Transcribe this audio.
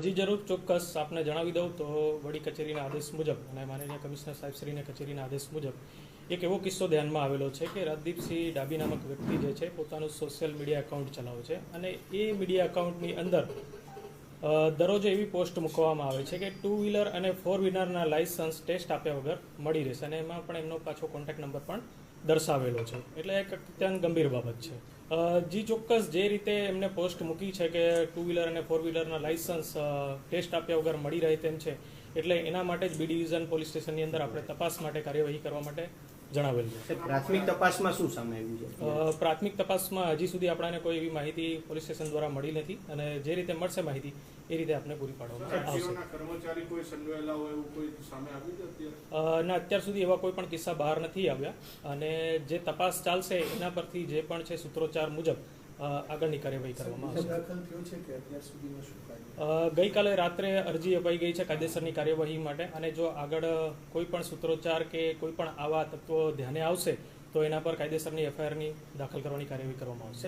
જી જરૂર, ચોક્કસ આપને જણાવી દઉં તો વડી કચેરીના આદેશ મુજબ અને માનનીય કમિશનર સાહેબશ્રીના કચેરીના આદેશ મુજબ એક એવો કિસ્સો ધ્યાનમાં આવેલો છે કે રાજદીપસિંહ ડાબી નામક વ્યક્તિ જે છે પોતાનું સોશિયલ મીડિયા એકાઉન્ટ ચલાવે છે અને એ મીડિયા એકાઉન્ટની અંદર દરરોજ એવી પોસ્ટ મૂકવામાં આવે છે કે 2 વ્હીલર અને 4 વ્હીલરના લાયસન્સ ટેસ્ટ આપ્યા વગર મળી રહેશે અને એમાં પણ એમનો પાછો કોન્ટેક્ટ નંબર પણ દર્શાવેલો છે, એટલે એક અત્યંત ગંભીર બાબત છે. જી ચોક્કસ, જે રીતે એમને પોસ્ટ મૂકી છે કે 2 વ્હીલર અને 4 વ્હીલરના લાયસન્સ ટેસ્ટ આપ્યા વગર મળી રહે તેમ છે, એટલે એના માટે જ બી ડિવિઝન પોલીસ સ્ટેશનની અંદર આપણે તપાસ માટે કાર્યવાહી કરવા માટે જણાવેલું છે. પ્રાથમિક તપાસમાં શું સામે આવ્યું છે? પ્રાથમિક તપાસમાં હજી સુધી આપણને કોઈ એવી માહિતી પોલીસ સ્ટેશન દ્વારા મળી નથી અને જે રીતે મળશે માહિતી એ રીતે આપને પૂરી પાડવામાં આવશે. કર્મચારી કોઈ સંડોવાયેલા હોય એવું કોઈ સામે આવ્યું છે અત્યારે? ના, અત્યાર સુધી એવા કોઈ પણ કિસ્સા બહાર નથી આવ્યા અને જે તપાસ ચાલશે એના પરથી જે પણ છે સૂત્રોચ્ચાર મુજબ આગળની કાર્યવાહી કરવામાં આવશે. ગઈકાલે રાત્રે અરજી અપાઈ ગઈ છે કાયદેસરની કાર્યવાહી માટે અને જો આગળ કોઈ પણ સૂત્રોચ્ચાર કે કોઈ પણ આવા તત્વો ધ્યાને આવશે તો એના પર કાયદેસરની એફઆઈઆરની દાખલ કરવાની કાર્યવાહી કરવામાં આવશે.